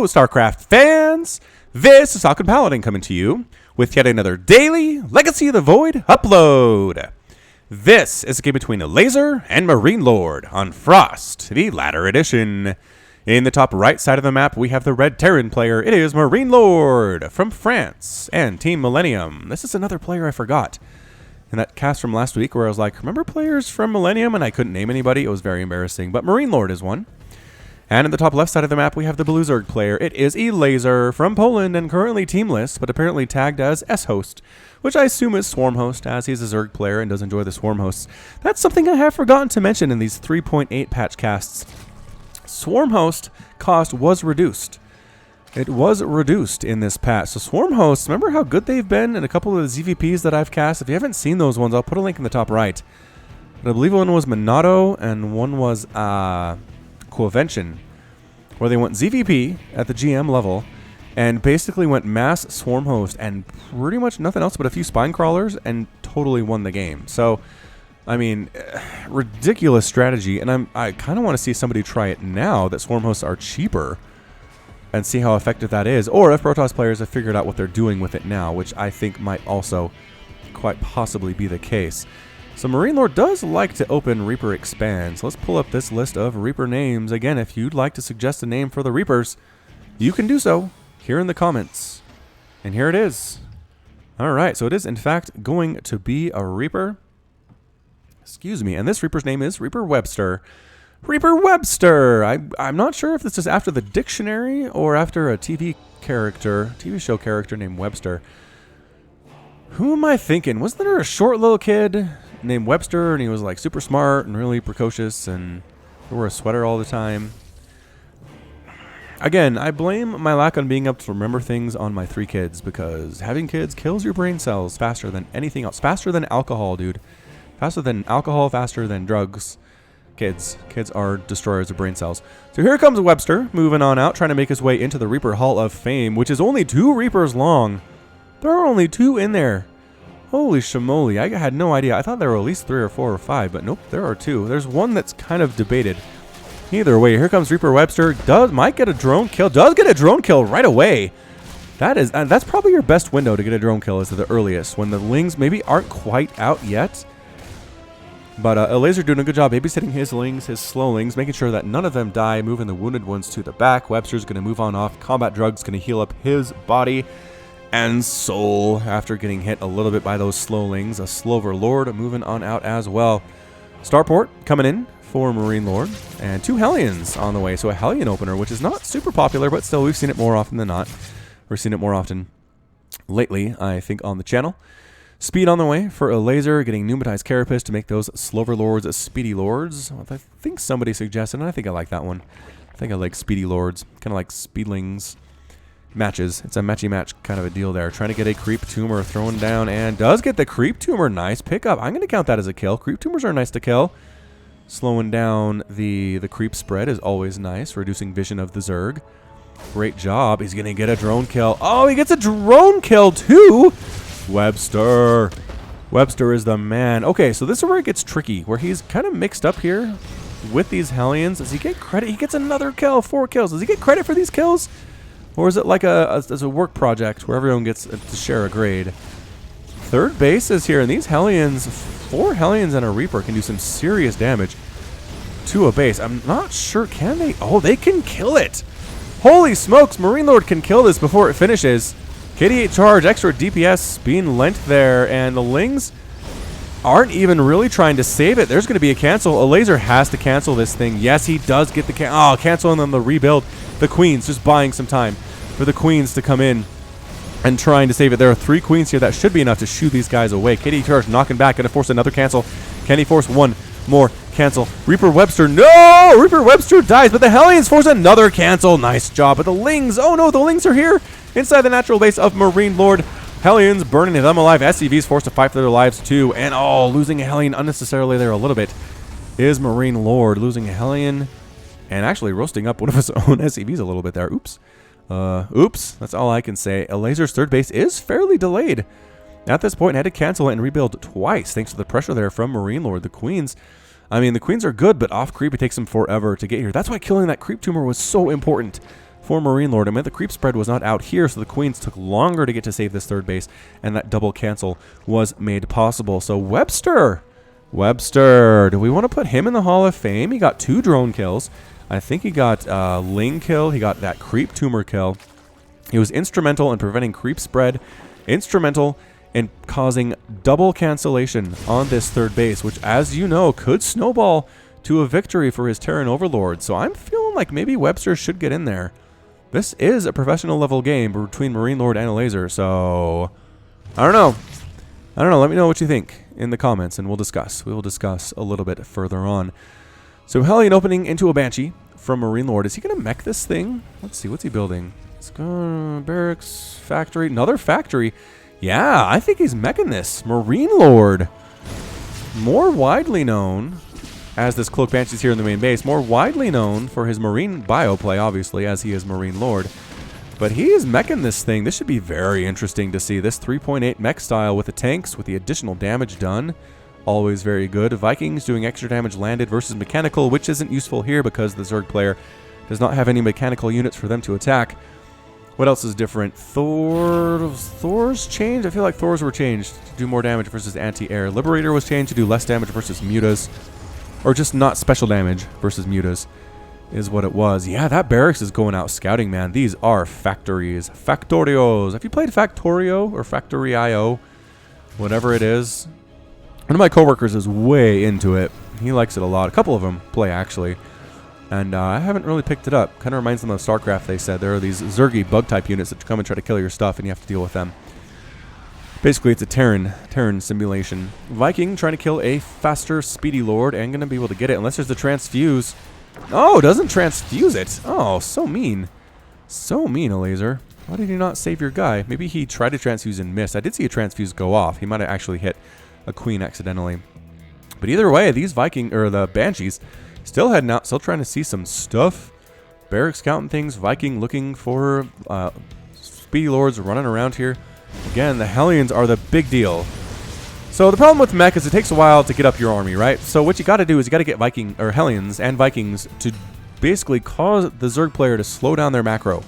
Hello, StarCraft fans! This is Falcon Paladin coming to you with yet another daily Legacy of the Void upload. This is a game between Elazer and MarineLorD on Frost, the latter edition. In the top right side of the map, we have the Red Terran player. It is MarineLorD from France and Team Millennium. This is another player I forgot. In that cast from last week where I was like, remember players from Millennium? And I couldn't name anybody. It was very embarrassing. But MarineLorD is one. And in the top left side of the map, we have the Blue Zerg player. It is Elazer from Poland and currently teamless, but apparently tagged as S-Host, which I assume is Swarm Host, as he's a Zerg player and does enjoy the Swarm Hosts. That's something I have forgotten to mention in these 3.8 patch casts. Swarm Host cost was reduced. It was reduced in this patch. So Swarm Hosts, remember how good they've been in a couple of the ZVPs that I've cast? If you haven't seen those ones, I'll put a link in the top right. But I believe one was Monado and one was Covention, where they went ZVP at the GM level and basically went mass Swarm Host and pretty much nothing else but a few spine crawlers and totally won the game. So, I mean, ridiculous strategy, and I kind of want to see somebody try it now that Swarm Hosts are cheaper and see how effective that is, or if Protoss players have figured out what they're doing with it now, which I think might also quite possibly be the case. So MarineLorD does like to open Reaper expands. Let's pull up this list of Reaper names. Again, if you'd like to suggest a name for the Reapers, you can do so here in the comments. And here it is. Alright, so it is in fact going to be a Reaper. Excuse me, and this Reaper's name is Reaper Webster. Reaper Webster! I'm not sure if this is after the dictionary or after a TV show character named Webster. Who am I thinking? Wasn't there a short little kid named Webster, and he was like super smart and really precocious and wore a sweater all the time? Again, I blame my lack on being able to remember things on my 3 kids, because having kids kills your brain cells faster than anything else. Faster than alcohol, dude. Faster than alcohol, faster than drugs. Kids are destroyers of brain cells. So here comes Webster, moving on out, trying to make his way into the Reaper Hall of Fame, which is only 2 Reapers long. There are only 2 in there. Holy shamoly, I had no idea. I thought there were at least 3 or 4 or 5, but nope, there are 2. There's one that's kind of debated. Either way, here comes Reaper Webster. Might get a drone kill. Does get a drone kill right away. That's probably your best window to get a drone kill, is the earliest, when the lings maybe aren't quite out yet. But Elazer doing a good job babysitting his lings, his slowlings, making sure that none of them die, moving the wounded ones to the back. Webster's going to move on off. Combat Drug's going to heal up his body and soul after getting hit a little bit by those slowlings. A Slover Lord moving on out as well. Starport coming in for MarineLorD, and 2 Hellions on the way. So a Hellion opener, which is not super popular, but still we've seen it more often than not. We've seen it more often lately, I think, on the channel. Speed on the way for Elazer, getting pneumatized carapace to make those Slover Lords speedy lords. I think somebody suggested, and I think I like that one. I think I like speedy lords, kind of like speedlings matches. It's a matchy match kind of a deal there. Trying to get a creep tumor thrown down, and does get the creep tumor. Nice pickup. I'm going to count that as a kill. Creep tumors are nice to kill. Slowing down the creep spread is always nice, reducing vision of the Zerg. Great job. He's going to get a drone kill. Oh, he gets a drone kill too. Webster is the man. Okay, so this is where it gets tricky, where he's kind of mixed up here with these Hellions. Does he get credit? He gets another kill, 4 kills. Does he get credit for these kills? Or is it like as a work project where everyone gets to share a grade? Third base is here, and these Hellions, 4 Hellions and a Reaper can do some serious damage to a base. I'm not sure, can they? Oh, they can kill it. Holy smokes, MarineLorD can kill this before it finishes. KD8 charge, extra DPS being lent there, and the Lings aren't even really trying to save it. There's going to be a cancel. Elazer has to cancel this thing. Yes, he does get the cancel, and then the rebuild. The Queens just buying some time for the Queens to come in and trying to save it. There are 3 Queens here. That should be enough to shoo these guys away. KD8 charge knocking back, going to force another cancel. Can he force one more cancel? Reaper Webster, no! Reaper Webster dies, but the Hellions force another cancel. Nice job. But the Lings, oh no, the Lings are here inside the natural base of MarineLorD. Hellions burning them alive. SCVs forced to fight for their lives too. And losing a Hellion unnecessarily there a little bit is MarineLorD. Losing a Hellion and actually roasting up one of his own SCVs a little bit there. Oops. Oops. That's all I can say. Elazer's third base is fairly delayed at this point and had to cancel it and rebuild twice thanks to the pressure there from MarineLorD. The Queens, I mean, the Queens are good, but off creep, it takes them forever to get here. That's why killing that creep tumor was so important for MarineLorD. I mean, the creep spread was not out here, so the queens took longer to get to save this third base, and that double cancel was made possible. So Webster, do we want to put him in the Hall of Fame? He got 2 drone kills. I think he got Ling kill. He got that creep tumor kill. He was instrumental in preventing creep spread, instrumental in causing double cancellation on this third base, which, as you know, could snowball to a victory for his Terran Overlord. So I'm feeling like maybe Webster should get in there. This is a professional level game between MarineLorD and Elazer, so I don't know. Let me know what you think in the comments, and we'll discuss. We will discuss a little bit further on. So Hellion opening into a Banshee from MarineLorD. Is he going to mech this thing? Let's see. What's he building? It's going barracks, factory, another factory. Yeah, I think he's meching this. MarineLorD, more widely known as this Cloak Banshee's here in the main base, more widely known for his marine bio play, obviously, as he is MarineLorD. But he is meching this thing. This should be very interesting to see. This 3.8 mech style with the tanks, with the additional damage done. Always very good. Vikings doing extra damage landed versus mechanical, which isn't useful here because the Zerg player does not have any mechanical units for them to attack. What else is different? Thor's changed? I feel like Thor's were changed to do more damage versus anti-air. Liberator was changed to do less damage versus mutas. Or just not special damage versus mutas is what it was. Yeah, that barracks is going out scouting, man. These are factories. Factorios. Have you played Factorio or Factorio? Whatever it is. One of my coworkers is way into it. He likes it a lot. A couple of them play, actually. And I haven't really picked it up. Kind of reminds them of StarCraft, they said. There are these Zergy bug-type units that come and try to kill your stuff, and you have to deal with them. Basically, it's a Terran simulation. Viking trying to kill a faster speedy lord and going to be able to get it unless there's a transfuse. Oh, doesn't transfuse it. Oh, so mean. So mean, Elazer. Why did you not save your guy? Maybe he tried to transfuse and missed. I did see a transfuse go off. He might have actually hit a queen accidentally. But either way, these the Banshees still heading out, still trying to see some stuff. Barracks counting things. Viking looking for speedy lords running around here. Again, the Hellions are the big deal. So the problem with mech is it takes a while to get up your army, right? So what you got to do is you got to get Hellions and Vikings to basically cause the Zerg player to slow down their macro.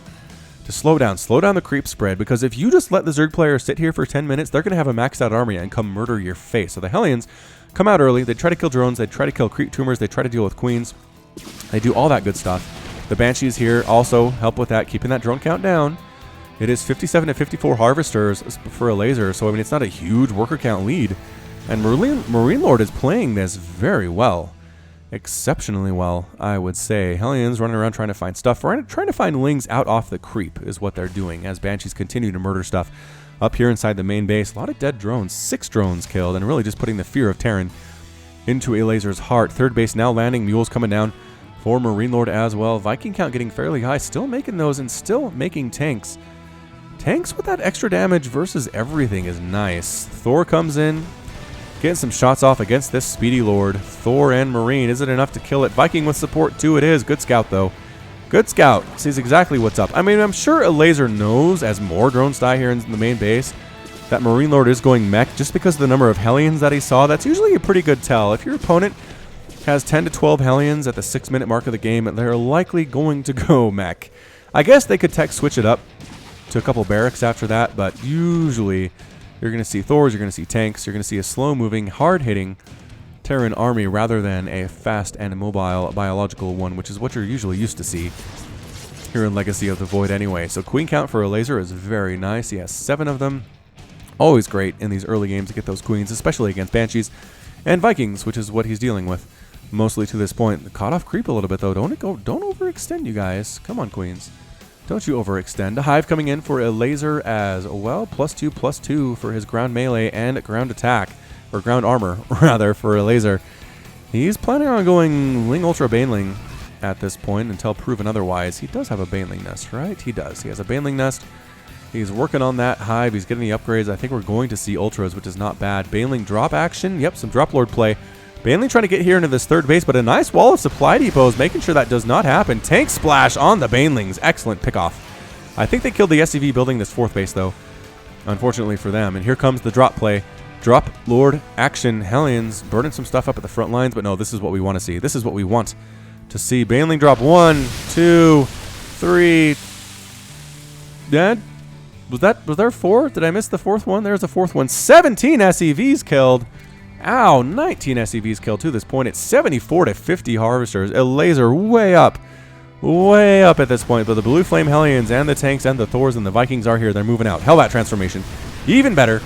To slow down the creep spread, because if you just let the Zerg player sit here for 10 minutes, they're going to have a maxed out army and come murder your face. So the Hellions come out early, they try to kill drones, they try to kill creep tumors, they try to deal with queens. They do all that good stuff. The Banshees here also help with that, keeping that drone count down. It is 57 to 54 harvesters for Elazer, so I mean it's not a huge worker count lead. And MarineLorD is playing this very well. Exceptionally well, I would say. Hellions running around trying to find stuff. Trying to find lings out off the creep is what they're doing as Banshees continue to murder stuff up here inside the main base. A lot of dead drones. 6 drones killed, and really just putting the fear of Terran into Elazer's heart. Third base now landing. Mules coming down for MarineLorD as well. Viking count getting fairly high. Still making those and still making tanks. Tanks with that extra damage versus everything is nice. Thor comes in, getting some shots off against this speedy lord. Thor and Marine. Is it enough to kill it? Viking with support too. It is. Good scout though. Good scout. Sees exactly what's up. I mean, I'm sure Elazer knows as more drones die here in the main base that MarineLorD is going mech just because of the number of Hellions that he saw. That's usually a pretty good tell. If your opponent has 10 to 12 Hellions at the 6-minute mark of the game, they're likely going to go mech. I guess they could tech switch it up to a couple barracks after that, but usually you're going to see Thors, you're going to see tanks, you're going to see a slow-moving, hard-hitting Terran army rather than a fast and mobile biological one, which is what you're usually used to see here in Legacy of the Void anyway. So queen count for Elazer is very nice. He has 7 of them. Always great in these early games to get those queens, especially against Banshees and Vikings, which is what he's dealing with mostly to this point. Caught off creep a little bit though. Don't overextend, you guys. Come on, queens. Don't you overextend. A hive coming in for Elazer as well. +2/+2 for his ground melee and ground attack. Or ground armor, rather, for Elazer. He's planning on going Ling Ultra Baneling at this point until proven otherwise. He does have a Baneling nest, right? He does. He has a Baneling nest. He's working on that hive. He's getting the upgrades. I think we're going to see Ultras, which is not bad. Baneling drop action. Yep, some drop lord play. Baneling trying to get here into this third base, but a nice wall of supply depots, making sure that does not happen. Tank splash on the Banelings. Excellent pickoff. I think they killed the SCV building this fourth base, though, unfortunately for them. And here comes the drop play. Drop Lord action. Hellions burning some stuff up at the front lines, but no, this is what we want to see. This is what we want to see. Baneling drop 1, 2, 3, Dad, was there 4? Did I miss the 4th one? There's a 4th one. 17 SEVs killed. Ow, 19 SEVs killed to this point. It's 74 to 50 harvesters. Elazer way up at this point. But the Blue Flame Hellions and the tanks and the Thors and the Vikings are here. They're moving out. Hellbat transformation. Even better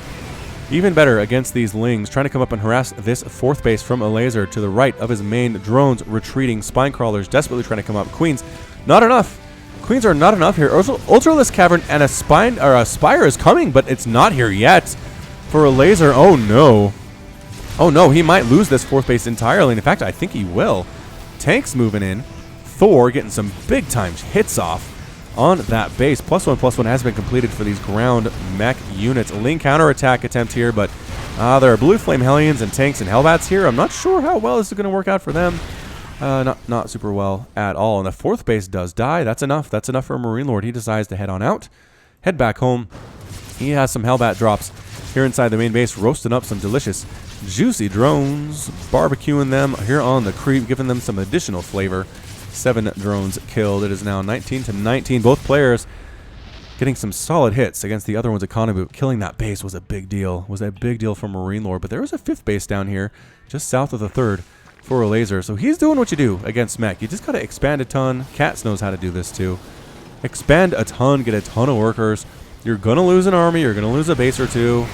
against these Lings. Trying to come up and harass this 4th base from Elazer to the right of his main. Drones retreating. Spine crawlers desperately trying to come up. Queens, not enough. Queens are not enough here. Ultralisk Cavern and a Spire is coming, but it's not here yet for Elazer. Oh no. Oh no, he might lose this 4th base entirely. In fact, I think he will. Tanks moving in. Thor getting some big time hits off on that base. +1/+1 has been completed for these ground mech units. Ling counterattack attempt here, but there are Blue Flame Hellions and tanks and Hellbats here. I'm not sure how well this is going to work out for them. Not super well at all. And the 4th base does die. That's enough. That's enough for MarineLorD. He decides to head on out. Head back home. He has some Hellbat drops here inside the main base, roasting up some delicious, juicy drones, barbecuing them here on the creep, giving them some additional flavor. 7 drones killed. It is now 19 to 19. Both players getting some solid hits against the other one's economy. But killing that base was a big deal. Was a big deal for MarineLorD. But there was a 5th base down here, just south of the 3rd for Elazer. So he's doing what you do against mech. You just got to expand a ton. Katz knows how to do this too. Expand a ton, get a ton of workers. You're going to lose an army. You're going to lose a base or 2.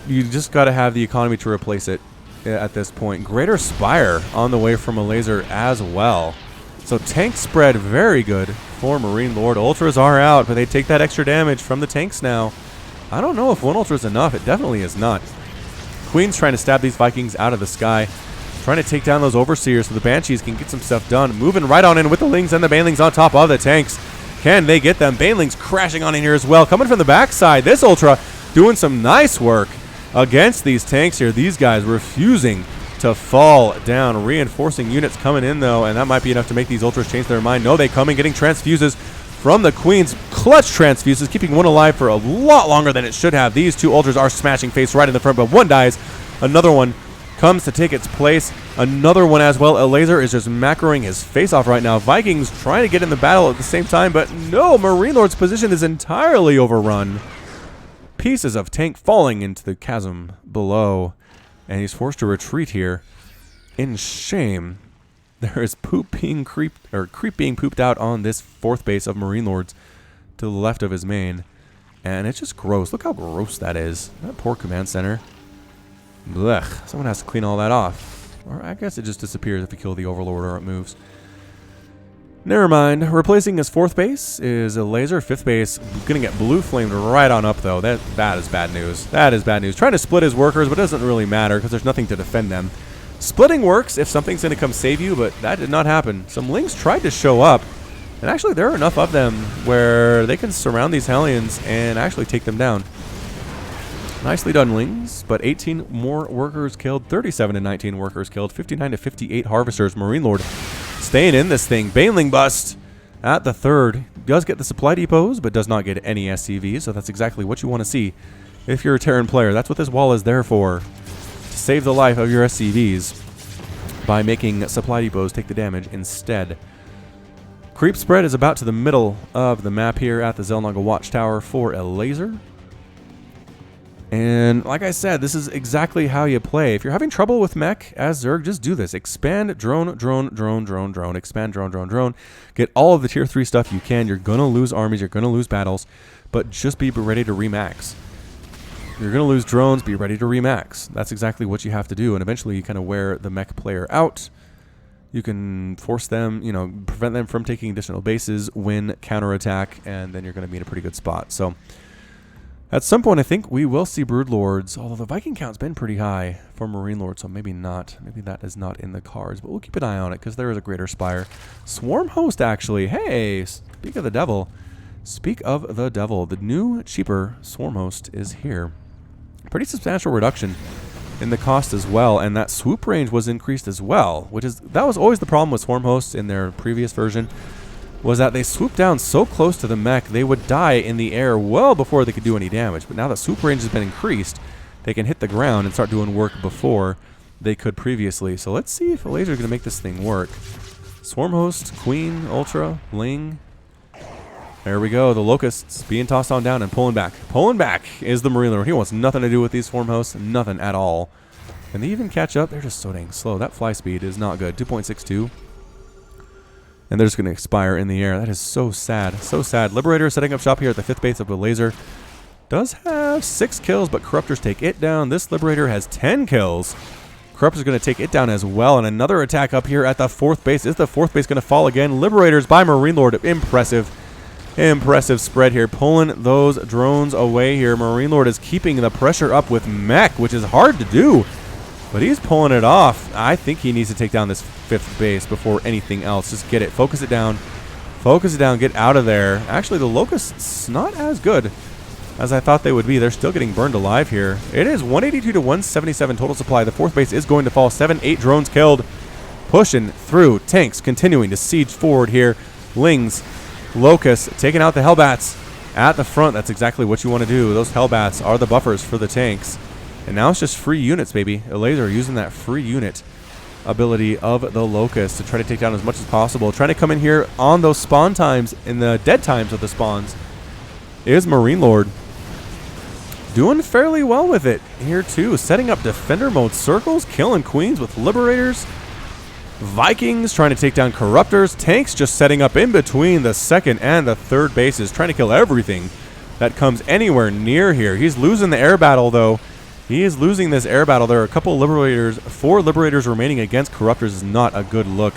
You just got to have the economy to replace it at this point. Greater Spire on the way from Elazer as well. So tank spread very good for MarineLorD. Ultras are out, but they take that extra damage from the tanks now. I don't know if 1 Ultra is enough. It definitely is not. Queen's trying to stab these Vikings out of the sky. Trying to take down those Overseers so the Banshees can get some stuff done. Moving right on in with the Lings and the Banelings on top of the tanks. Can they get them? Banelings crashing on in here as well. Coming from the backside. This Ultra doing some nice work against these tanks here. These guys refusing to fall down. Reinforcing units coming in though, and that might be enough to make these Ultras change their mind. No, they come in getting transfuses from the Queens. Clutch transfuses, keeping 1 alive for a lot longer than it should have. These 2 Ultras are smashing face right in the front, but 1 dies. Another one comes to take its place. Another one as well. Elazer is just macroing his face off right now. Vikings trying to get in the battle at the same time, but no, MarineLorD's position is entirely overrun. Pieces of tank falling into the chasm below, and he's forced to retreat here in shame. There is creep being pooped out on this 4th base of MarineLorD's to the left of his main, and it's just gross. Look how gross that is. That poor command center. Blech. Someone has to clean all that off, or I guess it just disappears if you kill the Overlord or it moves. Never mind. Replacing his 4th base is Elazer. 5th base gonna get blue flamed right on up though. That is bad news. That is bad news. Trying to split his workers, but it doesn't really matter because there's nothing to defend them. Splitting works if something's gonna come save you, but that did not happen. Some Lings tried to show up, and actually there are enough of them where they can surround these Hellions and actually take them down. Nicely done, Lings, but 18 more workers killed, 37 to 19 workers killed, 59 to 58 harvesters. MarineLorD staying in this thing. Baneling bust at the 3rd. Does get the supply depots, but does not get any SCVs, so that's exactly what you want to see if you're a Terran player. That's what this wall is there for, to save the life of your SCVs by making supply depots take the damage instead. Creep spread is about to the middle of the map here at the Xel'Naga Watchtower for Elazer. And like I said, this is exactly how you play. If you're having trouble with mech as Zerg, just do this. Expand drone, drone, drone, drone, drone. Expand drone, drone, drone. Get all of the tier 3 stuff you can. You're going to lose armies. You're going to lose battles. But just be ready to remax. You're going to lose drones. Be ready to remax. That's exactly what you have to do. And eventually you kind of wear the mech player out. You can force them, prevent them from taking additional bases, win, counterattack, and then you're going to be in a pretty good spot. So at some point, I think we will see Broodlords, although the Viking count's been pretty high for MarineLorD, so maybe not. Maybe that is not in the cards, but we'll keep an eye on it because there is a Greater Spire. Swarm Host, actually. Hey, speak of the devil. Speak of the devil. The new, cheaper Swarm Host is here. Pretty substantial reduction in the cost as well, and that swoop range was increased as well, that was always the problem with Swarm Hosts in their previous version, was that they swooped down so close to the mech, they would die in the air well before they could do any damage. But now that swoop range has been increased, they can hit the ground and start doing work before they could previously. So let's see if Elazer is going to make this thing work. Swarm Host, Queen, Ultra, Ling. There we go. The Locusts being tossed on down and pulling back. Pulling back is the MarineLorD. He wants nothing to do with these swarm hosts. Nothing at all. Can they even catch up? They're just so dang slow. That fly speed is not good. 2.62. And they're just going to expire in the air. That is so sad. So sad. Liberator setting up shop here at the 5th base of Elazer. Does have 6 kills, but Corruptors take it down. This Liberator has 10 kills. Corruptors going to take it down as well. And another attack up here at the 4th base. Is the 4th base going to fall again? Liberators by MarineLorD. Impressive. Impressive spread here. Pulling those drones away here. MarineLorD is keeping the pressure up with mech, which is hard to do. But he's pulling it off. I think he needs to take down this 5th base before anything else. Just get it. Focus it down. Focus it down. Get out of there. Actually, the Locusts not as good as I thought they would be. They're still getting burned alive here. It is 182 to 177 total supply. The 4th base is going to fall. 7-8 drones killed. Pushing through. Tanks continuing to siege forward here. Lings, Locusts taking out the Hellbats at the front. That's exactly what you want to do. Those Hellbats are the buffers for the tanks. And now it's just free units, baby. Elazer using that free unit ability of the Locust to try to take down as much as possible. Trying to come in here on those spawn times, in the dead times of the spawns, is MarineLorD. Doing fairly well with it here, too. Setting up defender mode circles, killing queens with liberators. Vikings trying to take down Corruptors. Tanks just setting up in between the 2nd and the 3rd bases, trying to kill everything that comes anywhere near here. He's losing the air battle, though. He is losing this air battle. There are a couple of Liberators. 4 Liberators remaining against Corruptors is not a good look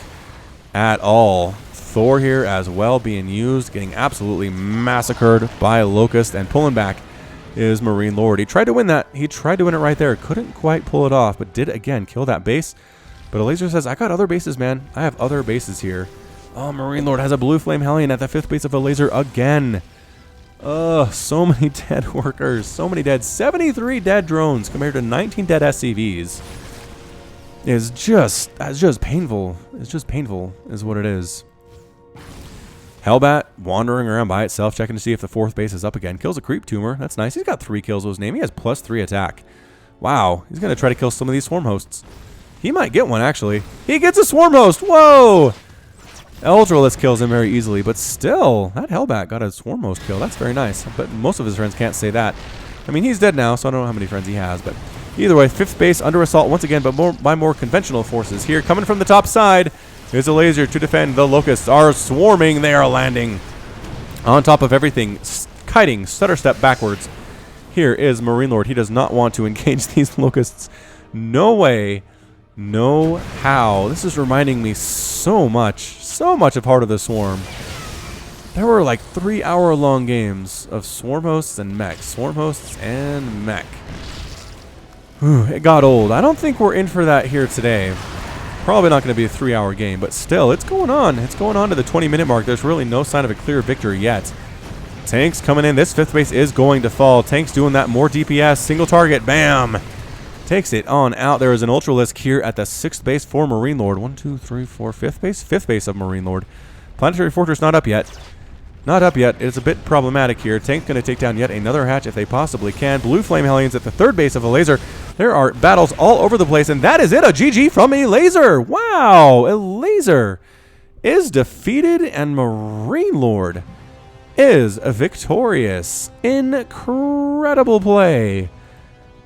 at all. Thor here as well being used, getting absolutely massacred by Locust, and pulling back is MarineLorD. He tried to win that. He tried to win it right there. Couldn't quite pull it off, but did again kill that base. But Elazer says, I got other bases, man. I have other bases here. Oh, MarineLorD has a blue flame Hellion at the 5th base of Elazer again. Ugh, so many dead workers. So many dead. 73 dead drones compared to 19 dead SCVs. It's just painful. It's just painful is what it is. Hellbat wandering around by itself, checking to see if the 4th base is up again. Kills a creep tumor. That's nice. He's got 3 kills with his name. He has +3 attack. Wow. He's going to try to kill some of these swarm hosts. He might get one, actually. He gets a swarm host. Whoa! Ultralist kills him very easily, but still, that Hellbat got a swarm host kill. That's very nice. But most of his friends can't say that. I mean, he's dead now, so I don't know how many friends he has. But either way, 5th base under assault once again, but by more conventional forces. Here, coming from the top side, is Elazer to defend. The Locusts are swarming. They are landing on top of everything, kiting, stutter step backwards. Here is MarineLorD. He does not want to engage these Locusts. No way. No how. This is reminding me so much of Heart of the Swarm. There were like 3-hour-long games of swarm hosts and mech. Swarm hosts and mech. It got old. I don't think we're in for that here today. Probably not going to be a 3-hour game, but still, it's going on. It's going on to the 20-minute mark. There's really no sign of a clear victory yet. Tanks coming in. This 5th base is going to fall. Tanks doing that. More DPS. Single target. Bam! Takes it on out. There is an Ultralisk here at the 6th base for MarineLorD. 1, 2, 3, 4, 5th base? 5th base of MarineLorD. Planetary Fortress not up yet. Not up yet. It's a bit problematic here. Tank's going to take down yet another hatch if they possibly can. Blue Flame Hellions at the 3rd base of Elazer. There are battles all over the place, and that is it. A GG from Elazer. Wow. Elazer is defeated, and MarineLorD is victorious. Incredible play.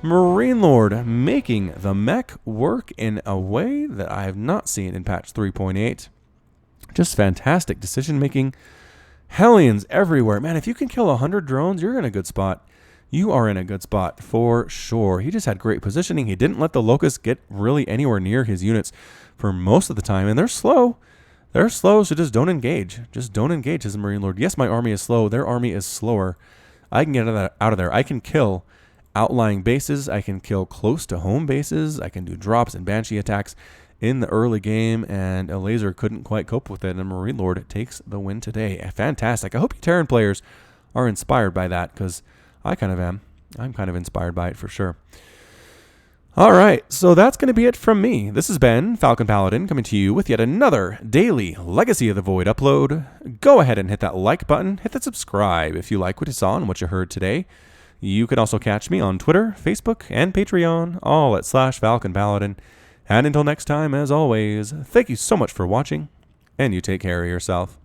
MarineLorD making the mech work in a way that I have not seen in patch 3.8. Just fantastic decision making. Hellions everywhere. Man, if you can kill 100 drones, you're in a good spot. You are in a good spot for sure. He just had great positioning. He didn't let the Locusts get really anywhere near his units for most of the time. And they're slow. They're slow, so just don't engage. Just don't engage as a MarineLorD. Yes, my army is slow. Their army is slower. I can get out of there. I can kill outlying bases. I can kill close to home bases. I can do drops and banshee attacks in the early game, and Elazer couldn't quite cope with it, and MarineLorD takes the win today. Fantastic. I hope you Terran players are inspired by that, because I kind of am. I'm kind of inspired by it for sure. All right, so that's going to be it from me. This has been Falcon Paladin coming to you with yet another daily Legacy of the Void upload. Go ahead and hit that like button. Hit that subscribe if you like what you saw and what you heard today. You can also catch me on Twitter, Facebook, and Patreon, all at /Falcon Paladin. And until next time, as always, thank you so much for watching, and you take care of yourself.